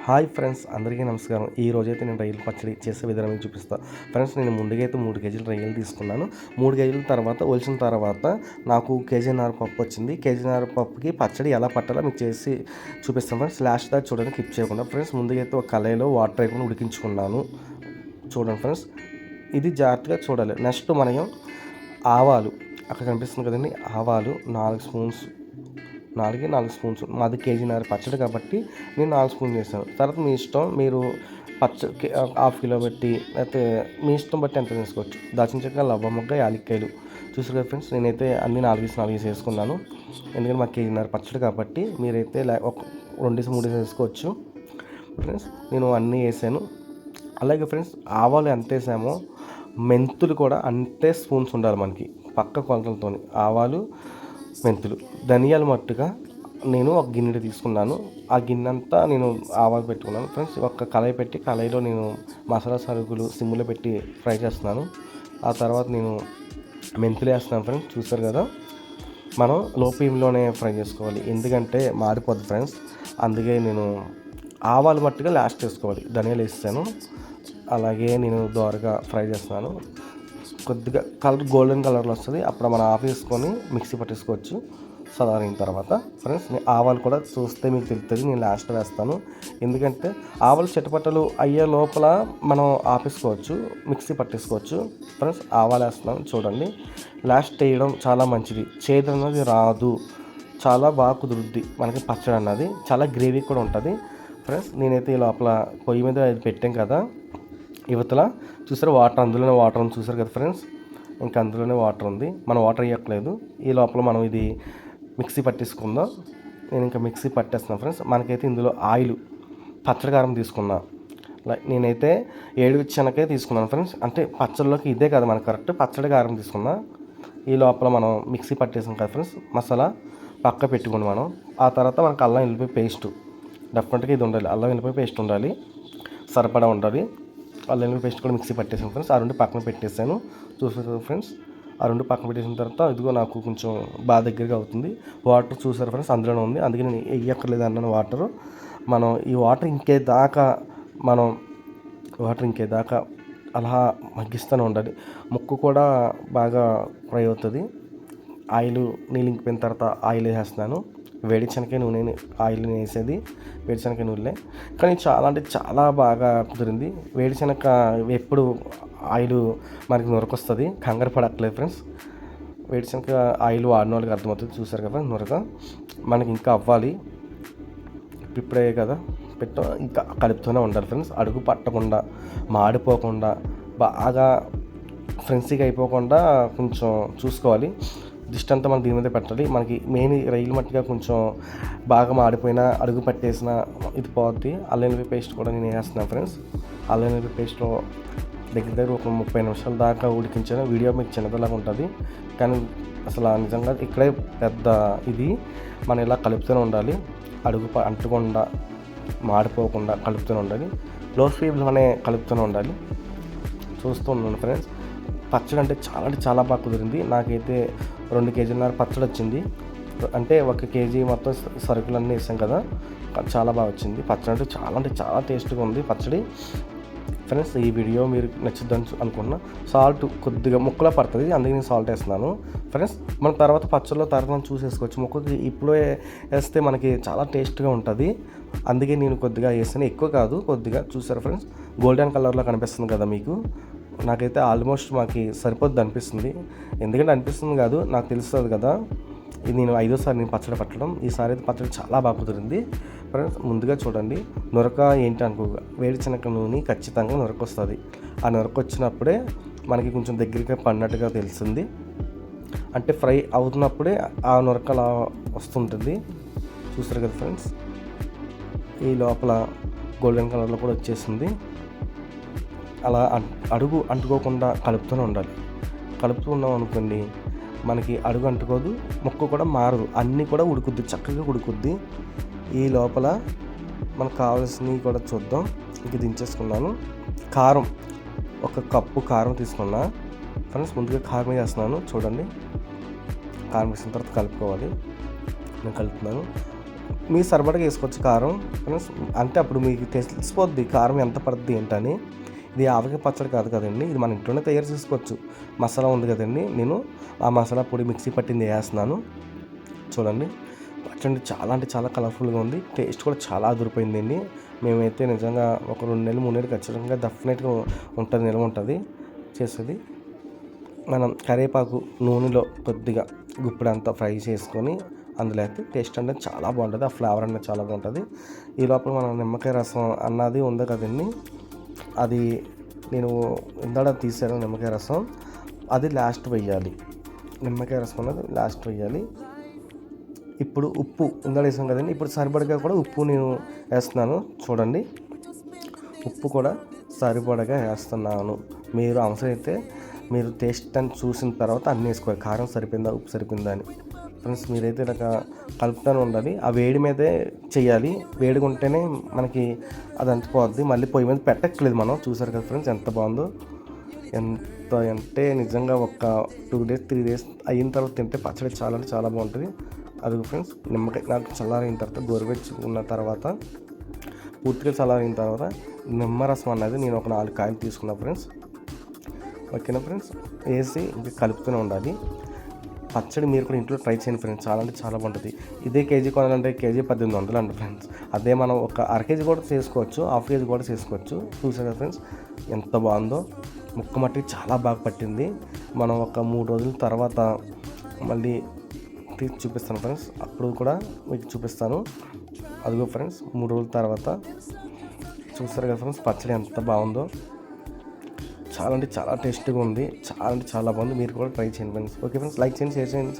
Hi friends, అందరికీ నమస్కారం. ఈ రోజైతే నేను రొయ్యల పచ్చడి చేసే విధానం మీకు చూపిస్తాను. ఫ్రెండ్స్, నేను ముందుగా అయితే 3 కేజీల రొయ్యలు తీసుకున్నాను. 3 కేజీల తర్వాత ఒలిచిన తర్వాత నాకు కేజీన్నర పప్పు వచ్చింది. కేజీన్నర పప్పుకి పచ్చడి ఎలా పట్టాలో మీకు చేసి చూపిస్తాను ఫ్రెండ్స్. లాస్ట్ దాకా చూడండి, క్లిప్ చేయకుండా. ఫ్రెండ్స్, ముందుగా అయితే ఒక కళాయిలో వాటర్ వేయకుండా ఉడికించుకున్నాను. చూడండి ఫ్రెండ్స్, ఇది జాగ్రత్తగా చూడాలి. నెక్స్ట్ మనం ఆవాలు, అక్కడ కనిపిస్తుంది కదండి, ఆవాలు 4 స్పూన్స్, 4 స్పూన్స్. మాది కేజీన్నర పచ్చడి కాబట్టి నేను 4 స్పూన్ చేశాను. తర్వాత మీ ఇష్టం, మీరు హాఫ్ కిలో పెట్టి లేకపోతే మీ ఇష్టం బట్టి ఎంత తీసుకోవచ్చు. దాల్చిన చెక్క, లవంగ, యాలక్కాయలు చూసారు కదా ఫ్రెండ్స్. నేనైతే అన్ని 4 వేసుకున్నాను, ఎందుకంటే మాకు కేజీన్నర పచ్చడి కాబట్టి. మీరైతే ఒక 2-3 వేసుకోవచ్చు ఫ్రెండ్స్. నేను అన్నీ వేసాను. అలాగే ఫ్రెండ్స్, ఆవాలు ఎంత వేసామో మెంతులు కూడా అంతే స్పూన్స్ ఉండాలి మనకి, పక్క కొలతలతో. ఆవాలు, మెంతులు, ధనియాలు మట్టుగా నేను ఒక గిన్నె తీసుకున్నాను. ఆ గిన్నె అంతా నేను ఆవాలు పెట్టుకున్నాను ఫ్రెండ్స్. ఒక కళాయి పెట్టి, కళాయిలో నేను మసాలా సరుకులు సిమ్లో పెట్టి ఫ్రై చేస్తున్నాను. ఆ తర్వాత నేను మెంతులు వేస్తున్నాను ఫ్రెండ్స్. చూస్తారు కదా, మనం లో ఫ్లేమ్లోనే ఫ్రై చేసుకోవాలి, ఎందుకంటే మాడిపోద్ది ఫ్రెండ్స్. అందుకే నేను ఆవాలు మట్టుగా లాస్ట్ వేసుకోవాలి. ధనియాలు వేస్తాను. అలాగే నేను దోరగా ఫ్రై చేస్తున్నాను. కొద్దిగా కలర్ గోల్డెన్ కలర్లో వస్తుంది, అప్పుడు మనం ఆఫ్ వేసుకొని మిక్సీ పట్టేసుకోవచ్చు చల్లారిన తర్వాత. ఫ్రెండ్స్, ఆవాలు కూడా చూస్తే మీకు తెలుస్తుంది, నేను లాస్ట్ వేస్తాను. ఎందుకంటే ఆవాలు చిటపట్టలు అయ్యే లోపల మనం ఆపేసుకోవచ్చు, మిక్సీ పట్టేసుకోవచ్చు. ఫ్రెండ్స్, ఆవాలు వేస్తున్నాను చూడండి. లాస్ట్ వేయడం చాలా మంచిది, చేదు అన్నది రాదు, చాలా బాగా కుదురుద్ది మనకి పచ్చడి అన్నది. చాలా గ్రేవీ కూడా ఉంటుంది ఫ్రెండ్స్. నేనైతే ఈ లోపల పొయ్యి మీద ఇది పెట్టాం కదా, యువతల చూసారు వాటర్, అందులోనే వాటర్ ఉంది చూసారు కదా ఫ్రెండ్స్. ఇంకా అందులోనే వాటర్ ఉంది, మనం వాటర్ వేయట్లేదు. ఈ లోపల మనం ఇది మిక్సీ పట్టేసుకుందాం. నేను ఇంకా మిక్సీ పట్టేస్తున్నాను ఫ్రెండ్స్. మనకైతే ఇందులో ఆయిల్, పచ్చడి కారం తీసుకున్నా. నేనైతే 7 శనగకాయ తీసుకున్నాను ఫ్రెండ్స్. అంటే పచ్చడిలోకి ఇదే కదా మనకు కరెక్ట్, పచ్చడి కారం తీసుకున్నా. ఈ లోపల మనం మిక్సీ పట్టేసాం కదా ఫ్రెండ్స్, మసాలా పక్క పెట్టుకుని మనం. ఆ తర్వాత మనకు అల్లం వెల్లిపాయ పేస్ట్ డెఫినెట్గా ఇది ఉండాలి, అల్లం వెల్లిపాయ పేస్ట్ ఉండాలి, సరిపడా ఉండాలి. అల్లం వెల్లిపాయ పేస్ట్ కూడా మిక్సీ పట్టేసాను ఫ్రెండ్స్. ఆ 2 పక్కన పెట్టేసాను. చూసారు ఫ్రెండ్స్, ఆ 2 పక్కన పెట్టేసిన తర్వాత ఇదిగో నాకు కొంచెం బాగా దగ్గరగా అవుతుంది. వాటర్ చూసారు ఫ్రెండ్స్, అందులోనే ఉంది, అందుకే నేను వేయక్కర్లేదు అన్నాను వాటరు. మనం ఈ వాటర్ ఇంకేదాకా అలా మగ్గిస్తూనే ఉండాలి. ముక్కు కూడా బాగా ఫ్రై అవుతుంది. ఆయిల్ నీళ్ళు ఇంకిపోయిన తర్వాత ఆయిల్ వేసేస్తున్నాను. వేడి శనగకాయ నూనె ఆయిల్ వేసేది, వేడి శనగకాయ నూనె. కానీ చాలా అంటే చాలా బాగా కుదిరింది. వేడి శనగ ఎప్పుడు ఆయిల్ మనకి నొరకొస్తుంది, కంగారు పడట్లేదు ఫ్రెండ్స్. వేడి శనగ ఆయిల్ వాడిన వాళ్ళకి అర్థమవుతుంది. చూసారు కదా నొరక మనకి ఇంకా అవ్వాలి. ఇప్పుడే కదా ఇంకా కలుపుతూనే ఉండాలి ఫ్రెండ్స్. అడుగు పట్టకుండా, మాడిపోకుండా, బాగా ఫ్రెండ్సీగా అయిపోకుండా కొంచెం చూసుకోవాలి. దిష్టి అంతా మనం దీని మీద పెట్టాలి. మనకి మెయిన్ రైలు మట్టిగా కొంచెం బాగా మాడిపోయినా, అడుగు పట్టేసిన ఇది పోద్ది. అల్లం వెల్లిపాయ పేస్ట్ కూడా నేను వేస్తున్నాను ఫ్రెండ్స్. అల్లం వెల్లిపాయ పేస్ట్లో దగ్గర ఒక 30 నిమిషాల దాకా ఉడికించాను. వీడియో మీకు చిన్నదిలాగా ఉంటుంది, కానీ అసలు నిజంగా ఇక్కడే పెద్ద ఇది. మనం ఇలా కలుపుతూనే ఉండాలి, అడుగు అంటకుండా, మాడిపోకుండా కలుపుతూనే ఉండాలి. లో ఫ్లేమ్లోనే కలుపుతూనే ఉండాలి. చూస్తూ ఉన్నాను ఫ్రెండ్స్. పచ్చడి అంటే చాలా బాగా కుదిరింది. నాకైతే 2 కేజీన్నర పచ్చడి వచ్చింది. అంటే 1 కేజీ మొత్తం సరుకులన్నీ వేసాం కదా, చాలా బాగా వచ్చింది పచ్చడి. అంటే చాలా టేస్ట్గా ఉంది పచ్చడి ఫ్రెండ్స్. ఈ వీడియో మీరు నచ్చుద్దని అనుకున్నా. సాల్ట్ కొద్దిగా ముక్కలో పడుతుంది, అందుకే నేను సాల్ట్ వేస్తున్నాను ఫ్రెండ్స్. మనం తర్వాత పచ్చడిలో తర్వాత మనం చూసేసుకోవచ్చు. ముక్కకి ఇప్పుడు వేస్తే మనకి చాలా టేస్ట్గా ఉంటుంది, అందుకే నేను కొద్దిగా వేసాను, ఎక్కువ కాదు, కొద్దిగా. చూసారు ఫ్రెండ్స్, గోల్డెన్ కలర్లో కనిపిస్తుంది కదా మీకు. నాకైతే ఆల్మోస్ట్ మాకు సరిపోద్ది అనిపిస్తుంది, ఎందుకంటే అనిపిస్తుంది కాదు, నాకు తెలుస్తుంది కదా. ఇది నేను 5వ సారి నేను పచ్చడి పట్టడం. ఈసారి అయితే పచ్చడి చాలా బాగా కుదిరింది ఫ్రెండ్స్. ముందుగా చూడండి, నొరక ఏంటి అనుకోగా, వేడి శనగ నూనె ఖచ్చితంగా నొరక వస్తుంది. ఆ నొరక వచ్చినప్పుడే మనకి కొంచెం దగ్గరగా పడినట్టుగా తెలుస్తుంది. అంటే ఫ్రై అవుతున్నప్పుడే ఆ నొరక అలా వస్తుంటుంది. చూస్తారు కదా ఫ్రెండ్స్, ఈ లోపల గోల్డెన్ కలర్లో కూడా వచ్చేసింది. అలా అడుగు అంటుకోకుండా కలుపుతూనే ఉండాలి. కలుపుతూ ఉన్నాం అనుకోండి, మనకి అడుగు అంటుకోదు, ముక్క కూడా మారదు, అన్నీ కూడా ఉడుకుద్ది, చక్కగా ఉడుకుద్ది. ఈ లోపల మనకు కావాల్సినవి కూడా చూద్దాం. ఇంక దించేసుకున్నాను. కారం 1 కప్పు కారం తీసుకున్నా ఫ్రెండ్స్. ముందుగా కారం వేస్తున్నాను చూడండి. కారం వేసిన తర్వాత కలుపుకోవాలి. నేను కలుపుతున్నాను. మీ సరిపడగా వేసుకోవచ్చు కారం ఫ్రెండ్స్. అంటే అప్పుడు మీకు తెలిసిపోద్ది కారం ఎంత పడుతుంది ఏంటని. ఇది ఆవకాయ పచ్చడి కాదు కదండి, ఇది మన ఇంట్లోనే తయారు చేసుకోవచ్చు. మసాలా ఉంది కదండి, నేను ఆ మసాలా పొడి మిక్సీ పట్టింది వేస్తున్నాను. చూడండి పచ్చడి చాలా అంటే చాలా కలర్ఫుల్గా ఉంది. టేస్ట్ కూడా చాలా అదిరిపోయిందండి. మేమైతే నిజంగా ఒక 2 నెలలు 3 నెలలు ఖచ్చితంగా డెఫినెట్గా ఉంటుంది, నిల్వ ఉంటుంది చేసేది. మనం కరివేపాకు నూనెలో కొద్దిగా గుప్పిడంతా ఫ్రై చేసుకొని అందులో అయితే టేస్ట్ అనేది చాలా బాగుంటుంది, ఆ ఫ్లేవర్ అనేది చాలా బాగుంటుంది. ఈ లోపల మనం నిమ్మకాయ రసం అన్నది ఉంది కదండి, అది నేను ఇందాక తీసాను నిమ్మకాయ రసం, అది లాస్ట్ వేయాలి. నిమ్మకాయ రసం అన్నది లాస్ట్ వేయాలి. ఇప్పుడు ఉప్పు ఇందాక వేసాం కదండి, ఇప్పుడు సరిపడగా కూడా ఉప్పు నేను వేస్తున్నాను. చూడండి ఉప్పు కూడా సరిపడగా వేస్తున్నాను. మీరు అవసరమైతే మీరు టేస్ట్ అని చూసిన తర్వాత అన్నీ వేసుకోవాలి, కారం సరిపోయిందా ఉప్పు సరిపోయిందా అని. ఫ్రెండ్స్ మీరైతే ఇలాగ కలుపుతూనే ఉండాలి. ఆ వేడి మీదే చేయాలి, వేడిగా ఉంటేనే మనకి అది అంటిపోద్ది. మళ్ళీ పొయ్యి మీద పెట్టక్కలేదు మనం. చూసారు కదా ఫ్రెండ్స్ ఎంత బాగుందో. ఎంత అంటే నిజంగా ఒక 2 days 3 days అయిన తర్వాత తింటే పచ్చడి చాలా అంటే చాలా బాగుంటుంది. అది ఫ్రెండ్స్ నిమ్మకాయ నాకు చల్లారిన తర్వాత గోరువెచ్చుకున్న తర్వాత పూర్తిగా చల్లారిన తర్వాత నిమ్మరసం అన్నది నేను ఒక 4 కాయలు తీసుకున్నా ఫ్రెండ్స్. ఓకేనా ఫ్రెండ్స్, వేసి ఇంకా కలుపుతూనే ఉండాలి. పచ్చడి మీరు కూడా ఇంట్లో ట్రై చేయండి ఫ్రెండ్స్, చాలా అంటే చాలా బాగుంటుంది. ఇదే కేజీ కొనాలంటే కేజీ 1800 అండి ఫ్రెండ్స్. అదే మనం ఒక అర కేజీ కూడా చేసుకోవచ్చు, హాఫ్ కేజీ కూడా చేసుకోవచ్చు. చూసారు కదా ఫ్రెండ్స్ ఎంత బాగుందో. ముక్క మట్టికి చాలా బాగా పట్టింది. మనం ఒక 3 రోజుల తర్వాత మళ్ళీ తీసి చూపిస్తాను ఫ్రెండ్స్, అప్పుడు కూడా మీకు చూపిస్తాను. అదిగో ఫ్రెండ్స్ 3 రోజుల తర్వాత చూస్తారు కదా ఫ్రెండ్స్ పచ్చడి ఎంత బాగుందో. చాలా అంటే చాలా టేస్టీగా ఉంది, చాలా అంటే చాలా బాగుంది. మీరు కూడా ట్రై చేయండి ఫ్రెండ్స్. ఓకే ఫ్రెండ్స్, లైక్ చేయండి, షేర్ చేయండి.